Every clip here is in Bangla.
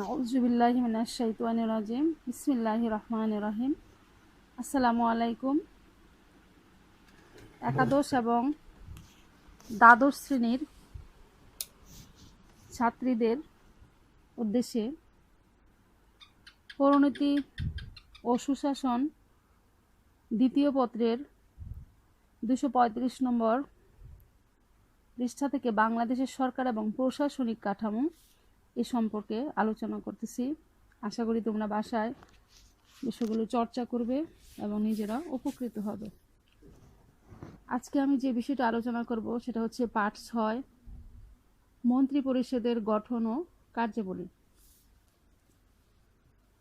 আউযুবিল্লাহি মিনাশ শাইতানির রাজিম। বিসমিল্লাহির রহমানির রহিম। আসসালামু আলাইকুম। একাদশ এবং দ্বাদশ শ্রেণীর ছাত্রীদের উদ্দেশ্যে পরিণতি ও সুশাসন দ্বিতীয় পত্রের 235 নম্বর পৃষ্ঠা থেকে বাংলাদেশের সরকার এবং প্রশাসনিক কাঠামো এ সম্পর্কে আলোচনা করতেছি। আশা করি তোমরা বাসায় বিষয়গুলো চর্চা করবে এবং নিজেরা উপকৃত হবে। আজকে আমি যে বিষয়টা আলোচনা করব সেটা হচ্ছে পাঠ 6, মন্ত্রী পরিষদের গঠন ও কার্যাবলী।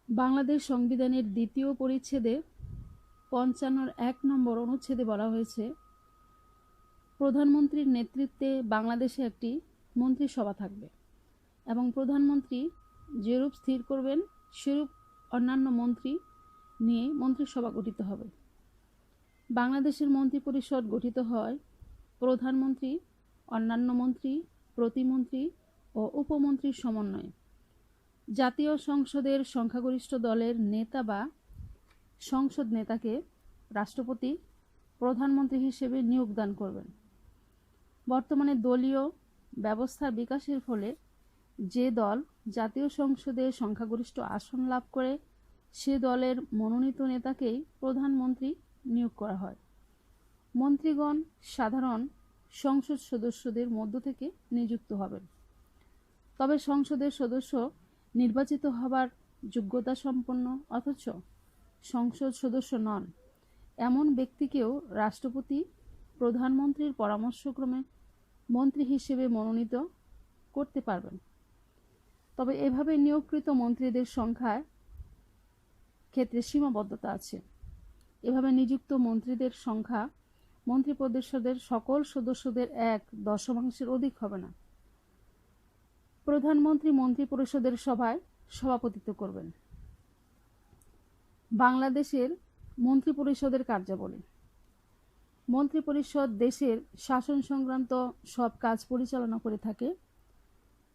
বাংলাদেশ সংবিধানের দ্বিতীয় পরিচ্ছেদে 55-1 নম্বর অনুচ্ছেদে বলা হয়েছে, প্রধানমন্ত্রীর নেতৃত্বে বাংলাদেশে একটি মন্ত্রিসভা থাকবে এবং প্রধানমন্ত্রী যেরূপ স্থির করবেন সেরূপ অন্যান্য মন্ত্রী নিয়ে মন্ত্রিসভা গঠিত হবে। বাংলাদেশের মন্ত্রিপরিষদ গঠিত হয় প্রধানমন্ত্রী, অন্যান্য মন্ত্রী, প্রতিমন্ত্রী ও উপমন্ত্রীর সমন্বয়ে। জাতীয় সংসদের সংখ্যাগরিষ্ঠ দলের নেতা বা সংসদ নেতাকে রাষ্ট্রপতি প্রধানমন্ত্রী হিসেবে নিয়োগ দান করবেন। বর্তমানে দলীয় ব্যবস্থার বিকাশের ফলে যে দল জাতীয় সংসদে সংখ্যাগরিষ্ঠ আসন লাভ করে সে দলের মনোনীত নেতাকেই প্রধানমন্ত্রী নিয়োগ করা হয়। মন্ত্রীগণ সাধারণ সংসদ সদস্যদের মধ্য থেকে নিযুক্ত হবেন, তবে সংসদের সদস্য নির্বাচিত হবার যোগ্যতা সম্পন্ন অথচ সংসদ সদস্য নন এমন ব্যক্তিকেও রাষ্ট্রপতি প্রধানমন্ত্রীর পরামর্শক্রমে মন্ত্রী হিসেবে মনোনীত করতে পারবেন। তবে এভাবে নিয়োগকৃত মন্ত্রীদের সংখ্যার ক্ষেত্রে সীমাবদ্ধতা আছে। এভাবে নিযুক্ত মন্ত্রীদের সংখ্যা মন্ত্রিপরিষদের সকল সদস্যদের 1/10 অধিক হবে না। প্রধানমন্ত্রী মন্ত্রিপরিষদের সভায় সভাপতিত্ব করবেন। বাংলাদেশের মন্ত্রিপরিষদের কার্যাবলী। মন্ত্রিপরিষদ দেশের শাসন সংক্রান্ত সব কাজ পরিচালনা করে থাকে।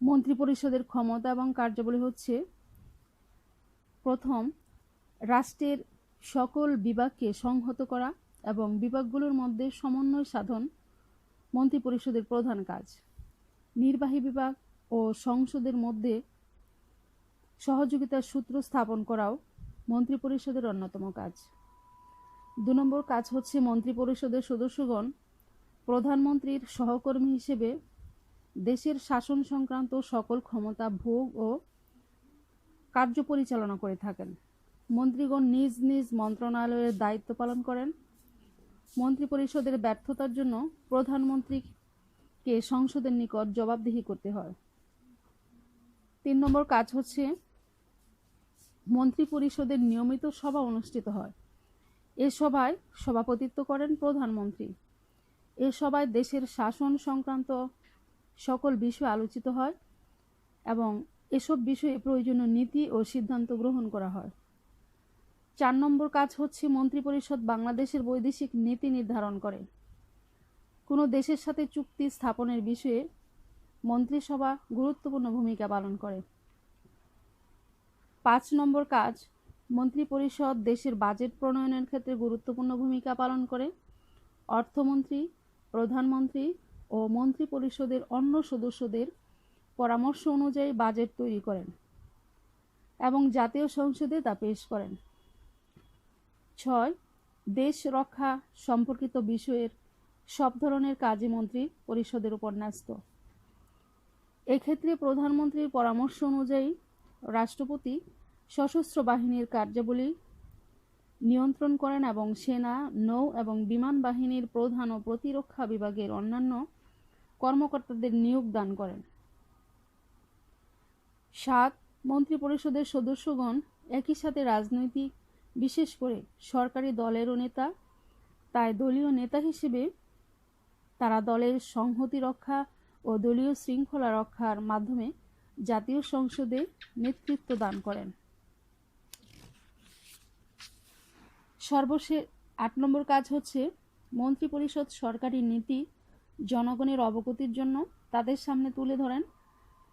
মন্ত্রিপরিষদের ক্ষমতা এবং কার্যাবলী হচ্ছে: প্রথম, রাষ্ট্রের সকল বিভাগকে সংহত করা এবং বিভাগগুলোর মধ্যে সমন্বয় সাধন মন্ত্রিপরিষদের প্রধান কাজ। নির্বাহী বিভাগ ও সংসদের মধ্যে সহযোগিতার সূত্র স্থাপন করাও মন্ত্রিপরিষদের অন্যতম কাজ। 2 নম্বর কাজ হচ্ছে মন্ত্রিপরিষদের সদস্যগণ প্রধানমন্ত্রীর সহকর্মী হিসেবে দেশের শাসন সংক্রান্ত সকল ক্ষমতা ভোগ ও কার্য পরিচালনা করে থাকেন। মন্ত্রীগণ নিজ নিজ মন্ত্রণালয়ের দায়িত্ব পালন করেন। মন্ত্রিপরিষদের ব্যর্থতার জন্য প্রধানমন্ত্রীকে সংসদের নিকট জবাবদিহি করতে হয়। 3 নম্বর কাজ হচ্ছে মন্ত্রিপরিষদের নিয়মিত সভা অনুষ্ঠিত হয়। এ সভায় সভাপতিত্ব করেন প্রধানমন্ত্রী। এ সভায় দেশের শাসন সংক্রান্ত সকল বিষয় আলোচিত হয় এবং এসব বিষয়ে প্রয়োজনীয় নীতি ও সিদ্ধান্ত গ্রহণ করা হয়। 4 নম্বর কাজ হচ্ছে মন্ত্রিপরিষদ বাংলাদেশের বৈদেশিক নীতি নির্ধারণ করে। কোনো দেশের সাথে চুক্তি স্থাপনের বিষয়ে মন্ত্রিসভা গুরুত্বপূর্ণ ভূমিকা পালন করে। 5 নম্বর কাজ, মন্ত্রিপরিষদ দেশের বাজেট প্রণয়নের ক্ষেত্রে গুরুত্বপূর্ণ ভূমিকা পালন করে। অর্থমন্ত্রী, প্রধানমন্ত্রী ও মন্ত্রিপরিষদের অন্য সদস্যদের পরামর্শ অনুযায়ী বাজেট তৈরি করেন এবং জাতীয় সংসদে তা পেশ করেন। 6, দেশ রক্ষা সম্পর্কিত বিষয়ের সব ধরনের কাজই মন্ত্রী পরিষদের উপর ন্যস্ত। এক্ষেত্রে প্রধানমন্ত্রীর পরামর্শ অনুযায়ী রাষ্ট্রপতি সশস্ত্র বাহিনীর কার্যাবলী নিয়ন্ত্রণ করেন এবং সেনা, নৌ এবং বিমান বাহিনীর প্রধান ও প্রতিরক্ষা বিভাগের অন্যান্য কর্মকর্তাদের নিয়োগ দান করেন। 7, মন্ত্রিপরিষদের সদস্যগণ একই সাথে রাজনৈতিক, বিশেষ করে সরকারি দলেরও নেতা। তাই দলীয় নেতা হিসেবে তারা দলের সংহতি রক্ষা ও দলীয় শৃঙ্খলা রক্ষার মাধ্যমে জাতীয় সংসদে নেতৃত্ব দান করেন। সর্বশেষ 8 নম্বর কাজ হচ্ছে মন্ত্রিপরিষদ সরকারি নীতি জনগণের অবগতির জন্য তাদের সামনে তুলে ধরেন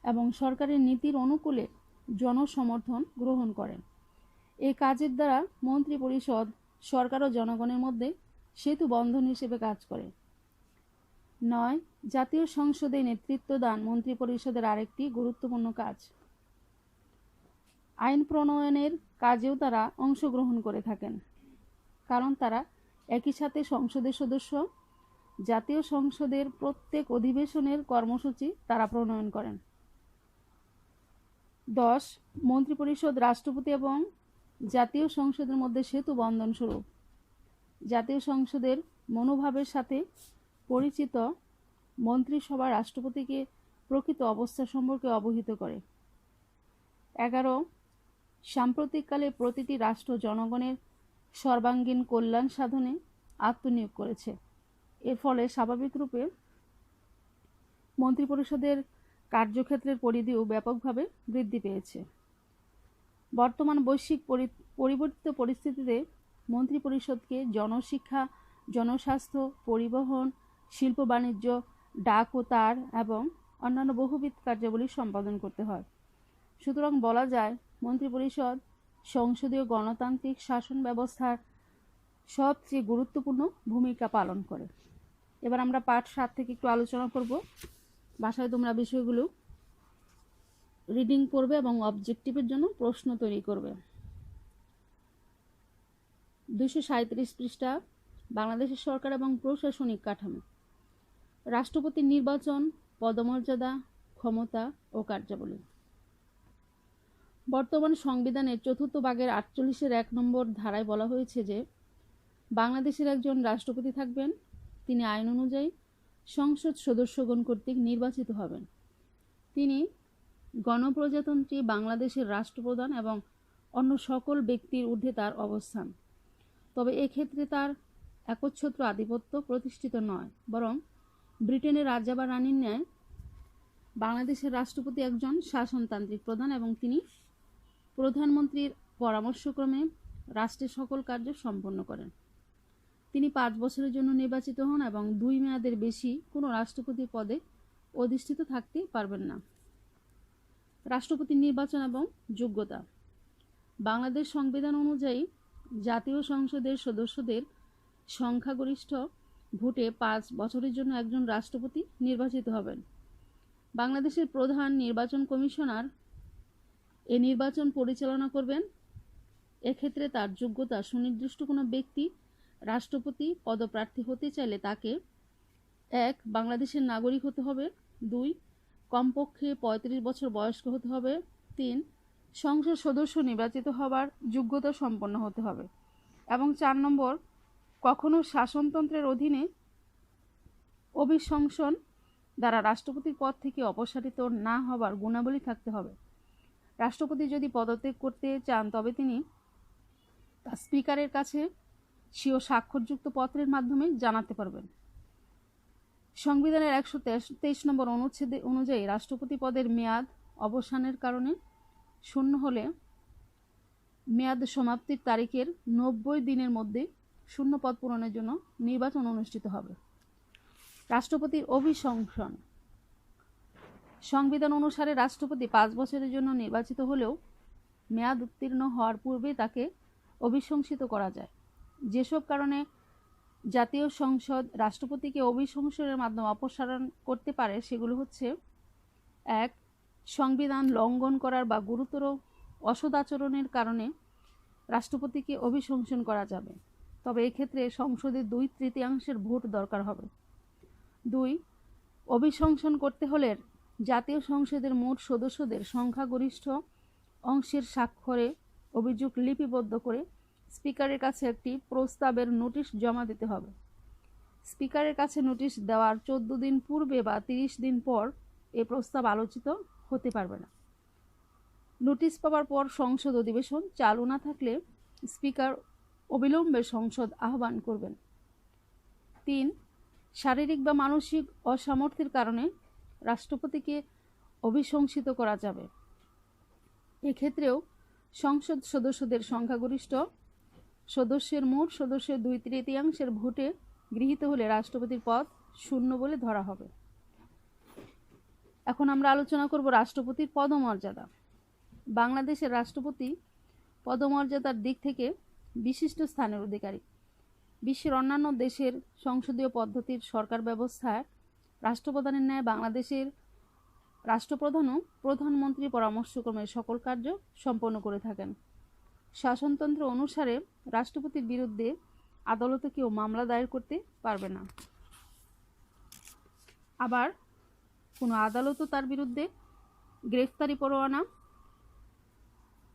এবং সরকারের নীতির অনুকূলে জনসমর্থন গ্রহণ করেন। এই কাজের দ্বারা মন্ত্রী পরিষদ সরকার ও জনগণের মধ্যে সেতু বন্ধন হিসেবে কাজ করে। 9. জাতীয় সংসদে নেতৃত্ব দান মন্ত্রী পরিষদের আরেকটি গুরুত্বপূর্ণ কাজ। আইন প্রণয়নের কাজেও তারা অংশগ্রহণ করে থাকেন, কারণ তারা একই সাথে সংসদের সদস্য। জাতীয় সংসদের প্রত্যেক অধিবেশনের কর্মসূচি তারা প্রণয়ন করেন। 10. মন্ত্রিপরিষদ রাষ্ট্রপতি এবং জাতীয় সংসদের মধ্যে সেতু বন্ধন স্বরূপ। জাতীয় সংসদের মনোভাবের সাথে পরিচিত মন্ত্রিসভা রাষ্ট্রপতিকে প্রকৃত অবস্থা সম্পর্কে অবহিত করে। 11. সাম্প্রতিককালে প্রতিটি রাষ্ট্র জনগণের সর্বাঙ্গীন কল্যাণ সাধনে আত্মনিয়োগ করেছে। এর ফলে স্বাভাবিকরূপে মন্ত্রিপরিষদের কার্যক্ষেত্রের পরিধিও ব্যাপকভাবে বৃদ্ধি পেয়েছে। বর্তমান বৈশ্বিক পরিবর্তিত পরিস্থিতিতে মন্ত্রিপরিষদকে জনশিক্ষা, জনস্বাস্থ্য, পরিবহন, শিল্প বাণিজ্য, ডাক ও তার এবং অন্যান্য বহুবিধ কার্যাবলী সম্পাদন করতে হয়। সুতরাং বলা যায় মন্ত্রিপরিষদ সংসদীয় গণতান্ত্রিক শাসন ব্যবস্থার সবচেয়ে গুরুত্বপূর্ণ ভূমিকা পালন করে। এবার আমরা পার্ট 7 থেকে একটু আলোচনা করব। বাসায় তোমরা বিষয়গুলো রিডিং করবে এবং অবজেক্টিভের জন্য প্রশ্ন তৈরি করবে। 237 পৃষ্ঠা, বাংলাদেশের সরকার এবং প্রশাসনিক কাঠামো। রাষ্ট্রপতির নির্বাচন, পদমর্যাদা, ক্ষমতা ও কার্যাবলী। বর্তমান সংবিধানের 4th ভাগের 48-1 নম্বর ধারায় বলা হয়েছে যে বাংলাদেশের একজন রাষ্ট্রপতি থাকবেন। তিনি আইন অনুযায়ী সংসদ সদস্যগণ কর্তৃক নির্বাচিত হবেন। তিনি গণপ্রজাতন্ত্রী বাংলাদেশের রাষ্ট্রপ্রধান এবং অন্য সকল ব্যক্তির ঊর্ধ্বে তার অবস্থান। তবে এক্ষেত্রে তার একচ্ছত্র আধিপত্য প্রতিষ্ঠিত নয়, বরং ব্রিটেনের রাজা বা রানীর ন্যায় বাংলাদেশের রাষ্ট্রপতি একজন শাসনতান্ত্রিক প্রধান এবং তিনি প্রধানমন্ত্রীর পরামর্শক্রমে রাষ্ট্রের সকল কার্য সম্পন্ন করেন। তিনি 5 বছরের জন্য নির্বাচিত হন এবং 2 মেয়াদের বেশি কোনো রাষ্ট্রপতি পদে অধিষ্ঠিত থাকতে পারবেন না। রাষ্ট্রপতি নির্বাচন এবং যোগ্যতা। বাংলাদেশ সংবিধান অনুযায়ী জাতীয় সংসদের সদস্যদের সংখ্যাগরিষ্ঠ ভোটে 5 বছরের জন্য একজন রাষ্ট্রপতি নির্বাচিত হবেন। বাংলাদেশের প্রধান নির্বাচন কমিশনার এই নির্বাচন পরিচালনা করবেন। এক্ষেত্রে তার যোগ্যতা সুনির্দিষ্ট কোনো ব্যক্তি রাষ্ট্রপতি পদপ্রার্থী হতে চাইলে তাকে 1. বাংলাদেশের নাগরিক হতে হবে, 2. কমপক্ষে 35 বছর বয়স্ক হতে হবে, 3. সংসদ সদস্য নির্বাচিত হবার যোগ্যতা সম্পন্ন হতে হবে এবং 4 নম্বর কখনো শাসনতন্ত্রের অধীনে অভিশংসন দ্বারা রাষ্ট্রপতির পদ থেকে অপসারিত না হবার গুণাবলী থাকতে হবে। রাষ্ট্রপতি যদি পদত্যাগ করতে চান তবে তিনি তার স্পিকারের কাছে স্বীয় স্বাক্ষরযুক্ত পত্রের মাধ্যমে জানাতে পারবেন। সংবিধানের 123 নম্বর অনুচ্ছেদ অনুযায়ী রাষ্ট্রপতি পদের মেয়াদ অবসানের কারণে শূন্য হলে মেয়াদ সমাপ্তির তারিখের 90 দিনের মধ্যে শূন্য পদ পূরণের জন্য নির্বাচন অনুষ্ঠিত হবে। রাষ্ট্রপতির অভিশংসন। সংবিধান অনুসারে রাষ্ট্রপতি 5 বছরের জন্য নির্বাচিত হলেও মেয়াদ উত্তীর্ণ হওয়ার পূর্বে তাকে অভিশংসিত করা যায়। যেসব কারণে জাতীয় সংসদ রাষ্ট্রপতিকে অভিশংসনের মাধ্যমে অপসারণ করতে পারে সেগুলো হচ্ছে: 1. সংবিধান লঙ্ঘন করার বা গুরুতর অসদাচরণের কারণে রাষ্ট্রপতিকে অভিশংসন করা যাবে, তবে এক্ষেত্রে সংসদের 2/3 ভোট দরকার হবে। 2. অভিশংসন করতে হলে জাতীয় সংসদের মোট সদস্যদের সংখ্যাগরিষ্ঠ অংশের স্বাক্ষরে অভিযোগ লিপিবদ্ধ করে স্পিকারের কাছে একটি প্রস্তাবের নোটিশ জমা দিতে হবে। স্পিকারের কাছে নোটিশ দেওয়ার 14 দিন পূর্বে বা 30 দিন পর এই প্রস্তাব আলোচিত হতে পারবে না। নোটিশ পাওয়ার পর সংসদ অধিবেশন চালু না থাকলে স্পিকার অবিলম্বে সংসদ আহ্বান করবেন। 3. শারীরিক বা মানসিক অসামর্থ্যের কারণে রাষ্ট্রপতিকে অভিশংসিত করা যাবে। এক্ষেত্রেও সংসদ সদস্যদের সংখ্যাগরিষ্ঠ সদস্যের মোট সদস্যের 2/3 ভোটে গৃহীত হলে রাষ্ট্রপতির পদ শূন্য বলে ধরা হবে। এখন আমরা আলোচনা করব রাষ্ট্রপতির পদমর্যাদা। বাংলাদেশের রাষ্ট্রপতি পদমর্যাদার দিক থেকে বিশিষ্ট স্থানের অধিকারী। বিশ্বের অন্যান্য দেশের সংসদীয় পদ্ধতির সরকার ব্যবস্থায় রাষ্ট্রপ্রধানের ন্যায় বাংলাদেশের রাষ্ট্রপ্রধানও প্রধানমন্ত্রী পরামর্শক্রমে সকল কার্য সম্পন্ন করে থাকেন। শাসনতন্ত্র অনুসারে রাষ্ট্রপতির বিরুদ্ধে আদালতে কেউ মামলা দায়ের করতে পারবে না। আবার কোনো আদালতও তার বিরুদ্ধে গ্রেফতারি পরোয়ানা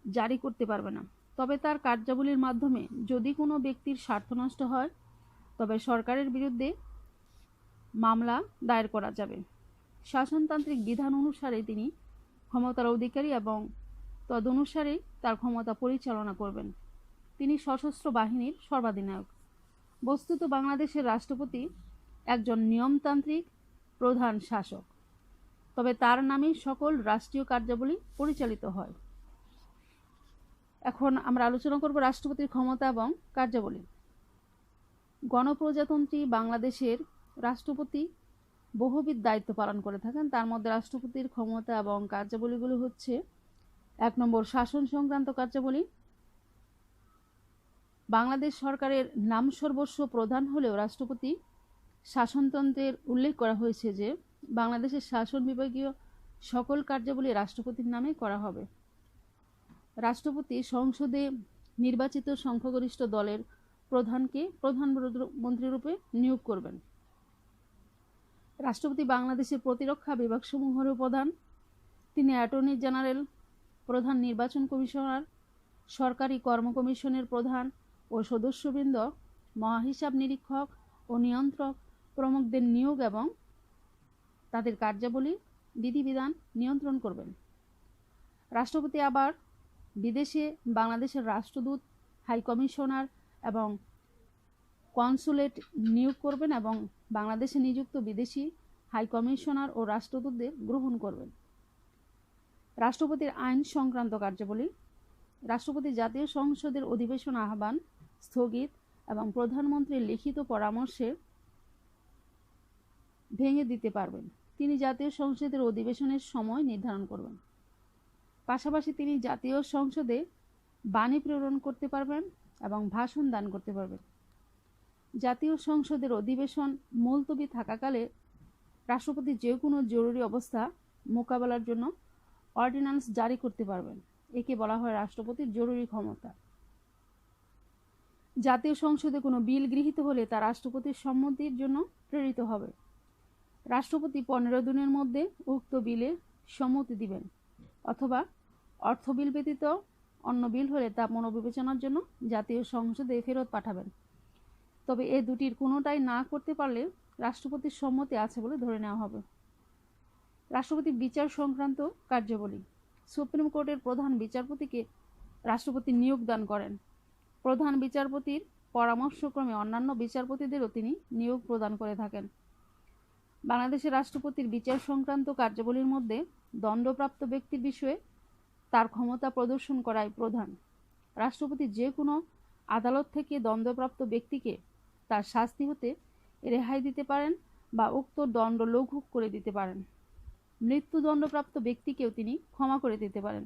জারি করতে পারবে না। তবে তার কার্যাবলীর মাধ্যমে যদি কোনো ব্যক্তির স্বার্থ নষ্ট হয় তবে সরকারের বিরুদ্ধে মামলা দায়ের করা যাবে। শাসনতান্ত্রিক বিধান অনুসারে তিনি ক্ষমতার অধিকারী এবং তদনুসারেই তার ক্ষমতা পরিচালনা করবেন। তিনি সশস্ত্র বাহিনীর সর্বাধিনায়ক। বস্তুত বাংলাদেশের রাষ্ট্রপতি একজন নিয়মতান্ত্রিক প্রধান শাসক, তবে তার নামেই সকল রাষ্ট্রীয় কার্যাবলী পরিচালিত হয়। এখন আমরা আলোচনা করব রাষ্ট্রপতির ক্ষমতা এবং কার্যাবলী। গণপ্রজাতন্ত্রী বাংলাদেশের রাষ্ট্রপতি বহুবিধ দায়িত্ব পালন করে থাকেন। তার মধ্যে রাষ্ট্রপতির ক্ষমতা এবং কার্যাবলীগুলো হচ্ছে: 1 নম্বর, শাসন সংক্রান্ত কার্যাবলী। বাংলাদেশ সরকারের নামসর্বস্ব প্রধান হলেও রাষ্ট্রপতি শাসনতন্ত্রের উল্লেখ করা হয়েছে যে বাংলাদেশের শাসন বিভাগীয় সকল কার্যাবলী রাষ্ট্রপতির নামে করা হবে। রাষ্ট্রপতি সংসদে নির্বাচিত সংখ্যাগরিষ্ঠ দলের প্রধানকে প্রধানমন্ত্রী রূপে নিয়োগ করবেন। রাষ্ট্রপতি বাংলাদেশের প্রতিরক্ষা বিভাগসমূহের প্রধান। তিনি অ্যাটর্নি জেনারেল, প্রধান নির্বাচন কমিশনার, সরকারি কর্ম কমিশনের প্রধান ও সদস্যবৃন্দ, মহাহিসাব নিরীক্ষক ও নিয়ন্ত্রক প্রমুখদের নিয়োগ এবং তাদের কার্যাবলী বিধিবিধান নিয়ন্ত্রণ করবেন। রাষ্ট্রপতি আবার বিদেশে বাংলাদেশের রাষ্ট্রদূত, হাই কমিশনার এবং কনসুলেট নিয়োগ করবেন এবং বাংলাদেশে নিযুক্ত বিদেশি হাই কমিশনার ও রাষ্ট্রদূতদের গ্রহণ করবেন। রাষ্ট্রপতির আইন সংক্রান্ত কার্যাবলী। রাষ্ট্রপতি জাতীয় সংসদের অধিবেশন আহ্বান, স্থগিত এবং প্রধানমন্ত্রীর লিখিত পরামর্শে ভেঙে দিতে পারবেন। তিনি জাতীয় সংসদের অধিবেশনের সময় নির্ধারণ করবেন। পাশাপাশি তিনি জাতীয় সংসদে বাণী প্রেরণ করতে পারবেন এবং ভাষণ দান করতে পারবেন। জাতীয় সংসদের অধিবেশন মুলতবি থাকাকালে রাষ্ট্রপতি যে কোনো জরুরি অবস্থা মোকাবেলার জন্য অর্ডিন্যান্স জারি করতে পারবেন। একে বলা হয় রাষ্ট্রপতির জরুরি ক্ষমতা। জাতীয় সংসদে কোনো বিল গৃহীত হলে তা রাষ্ট্রপতির সম্মতির জন্য প্রেরিত হবে। রাষ্ট্রপতি 15 দিনের মধ্যে উক্ত বিলে সম্মতি দিবেন, অথবা অর্থ বিল ব্যতীত অন্য বিল হলে তা পুনর্বিবেচনার জন্য জাতীয় সংসদে ফেরত পাঠাবেন। তবে এ দুটির কোনোটাই না করতে পারলে রাষ্ট্রপতির সম্মতি আছে বলে ধরে নেওয়া হবে। রাষ্ট্রপতি বিচার সংক্রান্ত কার্যাবলী। সুপ্রিম কোর্টের প্রধান বিচারপতিকে রাষ্ট্রপতি নিয়োগ দান করেন। প্রধান বিচারপতির পরামর্শক্রমে অন্যান্য বিচারপতিদেরও তিনি নিয়োগ প্রদান করে থাকেন। বাংলাদেশের রাষ্ট্রপতির বিচার সংক্রান্ত কার্যাবলীর মধ্যে দণ্ডপ্রাপ্ত ব্যক্তির বিষয়ে তার ক্ষমতা প্রদর্শন করাই প্রধান। রাষ্ট্রপতি যে কোনো আদালত থেকে দণ্ডপ্রাপ্ত ব্যক্তিকে তার শাস্তি হতে রেহাই দিতে পারেন বা উক্ত দণ্ড লঘু করে দিতে পারেন। মৃত্যুদণ্ডপ্রাপ্ত ব্যক্তিকেও তিনি ক্ষমা করে দিতে পারেন।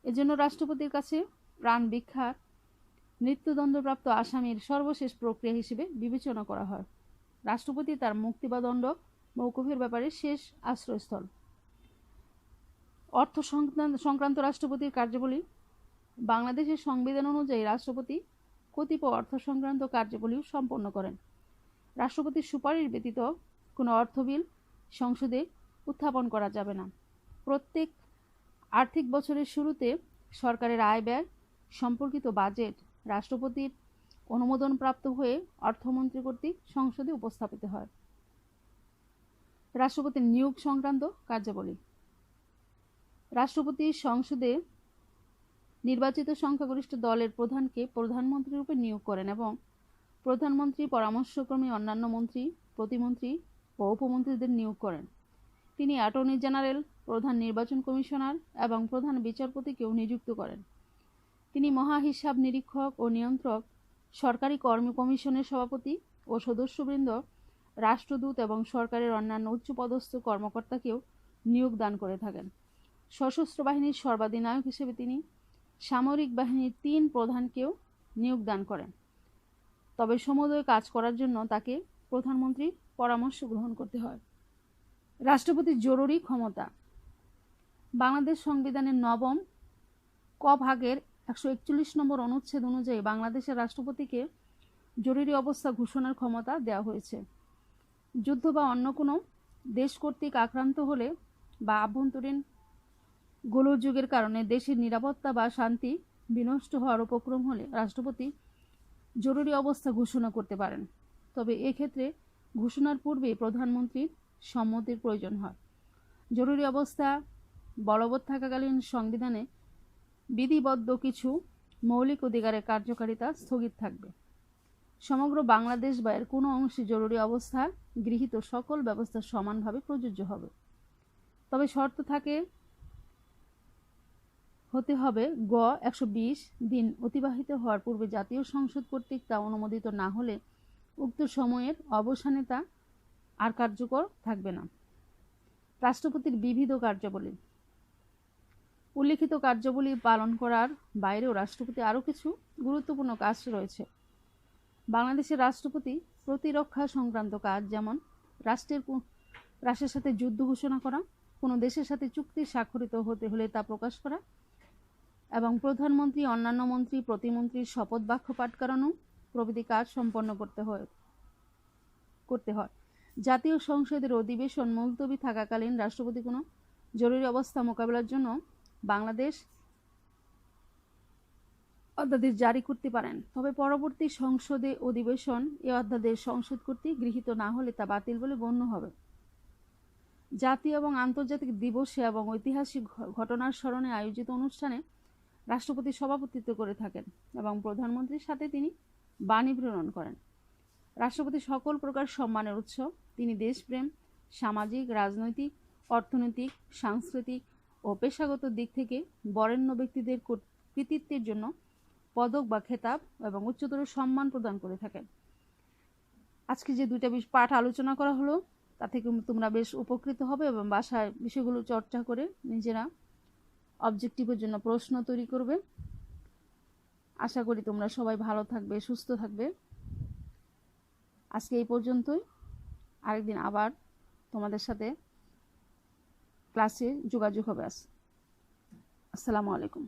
এজন্য রাষ্ট্রপতির কাছে প্রাণ ভিক্ষা মৃত্যুদণ্ডপ্রাপ্ত আসামির সর্বশেষ প্রক্রিয়া হিসেবে বিবেচনা করা হয়। রাষ্ট্রপতি তার মুক্তি বা দণ্ড মওকুফের ব্যাপারে শেষ আশ্রয়স্থল। অর্থ সংক্রান্ত রাষ্ট্রপতির কার্যাবলী। বাংলাদেশের সংবিধান অনুযায়ী রাষ্ট্রপতি কতিপয় অর্থ সংক্রান্ত কার্যাবলীও সম্পন্ন করেন। রাষ্ট্রপতির সুপারিশ ব্যতীত কোনো অর্থ বিল সংসদে উত্থাপন করা যাবে না। প্রত্যেক আর্থিক বছরের শুরুতে সরকারের আয় ব্যয় সম্পর্কিত বাজেট রাষ্ট্রপতির অনুমোদনপ্রাপ্ত হয়ে অর্থমন্ত্রী কর্তৃক সংসদে উপস্থাপিত হয়। রাষ্ট্রপতির নিয়োগ সংক্রান্ত কার্যাবলী। রাষ্ট্রপতি সংসদে নির্বাচিত সংখ্যাগরিষ্ঠ দলের প্রধানকে প্রধানমন্ত্রী রূপে নিয়োগ করেন এবং প্রধানমন্ত্রী পরামর্শক্রমে অন্যান্য মন্ত্রী, প্রতিমন্ত্রী ও উপমন্ত্রীদের নিয়োগ করেন। তিনি অ্যাটর্নি জেনারেল, প্রধান নির্বাচন কমিশনার এবং প্রধান বিচারপতিকেও নিযুক্ত করেন। তিনি মহাহিসাব নিরীক্ষক ও নিয়ন্ত্রক, সরকারি কর্ম কমিশনের সভাপতি ও সদস্যবৃন্দ, রাষ্ট্রদূত এবং সরকারের অন্যান্য উচ্চপদস্থ কর্মকর্তাকেও নিয়োগ দান করে থাকেন। সশস্ত্র বাহিনীর সর্বাধিনায়ক হিসেবে তিনি সামরিক বাহিনীর 3 প্রধানকেও নিয়োগ দান করেন। তবে সমুদয় কাজ করার জন্য তাকে প্রধানমন্ত্রীর পরামর্শ গ্রহণ করতে হয়। রাষ্ট্রপতির জরুরি ক্ষমতা। বাংলাদেশ সংবিধানের 9ম ক ভাগের 141 নম্বর অনুচ্ছেদ অনুযায়ী বাংলাদেশের রাষ্ট্রপতিকে জরুরি অবস্থা ঘোষণার ক্ষমতা দেওয়া হয়েছে। যুদ্ধ বা অন্য কোনো দেশ কর্তৃক আক্রান্ত হলে বা আভ্যন্তরীণ গোলযোগের কারণে দেশের নিরাপত্তা বা শান্তি বিনষ্ট হওয়ার উপক্রম হলে রাষ্ট্রপতি জরুরি অবস্থা ঘোষণা করতে পারেন। তবে এক্ষেত্রে ঘোষণার পূর্বে প্রধানমন্ত্রীর সম্মতির প্রয়োজন হয়। জরুরি অবস্থা বলবৎ থাকাকালীন সংবিধানে বিধিবদ্ধ কিছু মৌলিক অধিকারের কার্যকারিতা স্থগিত থাকবে। সমগ্র বাংলাদেশ বা এর কোনো অংশে জরুরি অবস্থা গৃহীত সকল ব্যবস্থা সমানভাবে প্রযোজ্য হবে। তবে শর্ত হতে হবে 120 দিন অতিবাহিত হওয়ার পূর্বে জাতীয় সংসদ কর্তৃক তা অনুমোদিত না হলে উক্ত সময়ের অবসানে তা আর কার্যকর থাকবে না। রাষ্ট্রপতির বিবিধ কার্যাবলী। উল্লিখিত কার্যাবলী পালন করার বাইরেও রাষ্ট্রপতি আরও কিছু গুরুত্বপূর্ণ কাজ রয়েছে। বাংলাদেশের রাষ্ট্রপতি প্রতিরক্ষা সংক্রান্ত কাজ, যেমন রাষ্ট্রের সাথে যুদ্ধ ঘোষণা করা, কোনো দেশের সাথে চুক্তি স্বাক্ষরিত হতে হলে তা প্রকাশ করা এবং প্রধানমন্ত্রী, অন্যান্য মন্ত্রী, প্রতিমন্ত্রীর শপথ বাক্য পাঠ করানো প্রভৃতি কাজ সম্পন্ন করতে হয়। জাতীয় সংসদের অধিবেশন মুলতবি থাকাকালীন রাষ্ট্রপতি কোনো জরুরি অবস্থা মোকাবেলার জন্য বাংলাদেশ অধ্যাদেশ জারি করতে পারেন। তবে পরবর্তী সংসদে অধিবেশন এ অধ্যাদেশ সংসদ কর্তৃক গৃহীত না হলে তা বাতিল বলে গণ্য হবে। জাতীয় এবং আন্তর্জাতিক দিবসে এবং ঐতিহাসিক ঘটনার স্মরণে আয়োজিত অনুষ্ঠানে রাষ্ট্রপতি সভাপতিত্ব করে থাকেন এবং প্রধানমন্ত্রীর সাথে তিনি বাণী প্রেরণ করেন। রাষ্ট্রপতি সকল প্রকার সম্মানের উৎস। তিনি দেশপ্রেম, সামাজিক, রাজনৈতিক, অর্থনৈতিক, সাংস্কৃতিক ও পেশাগত দিক থেকে বরেণ্য ব্যক্তিদের কৃতিত্বের জন্য পদক বা খেতাব এবং উচ্চতর সম্মান প্রদান করে থাকেন। আজকে যে 2টা পাঠ আলোচনা করা হলো তা থেকে তোমরা বেশ উপকৃত হবে এবং বাসায় বিষয়গুলো চর্চা করে নিজেরা অবজেক্টিভের জন্য প্রশ্ন তৈরি করবে। আশা করি তোমরা সবাই ভালো থাকবে, সুস্থ থাকবে। আজকে এই পর্যন্তই। আরেকদিন আবার তোমাদের সাথে ক্লাসে যোগাযোগ হবে। আসসালামু আলাইকুম।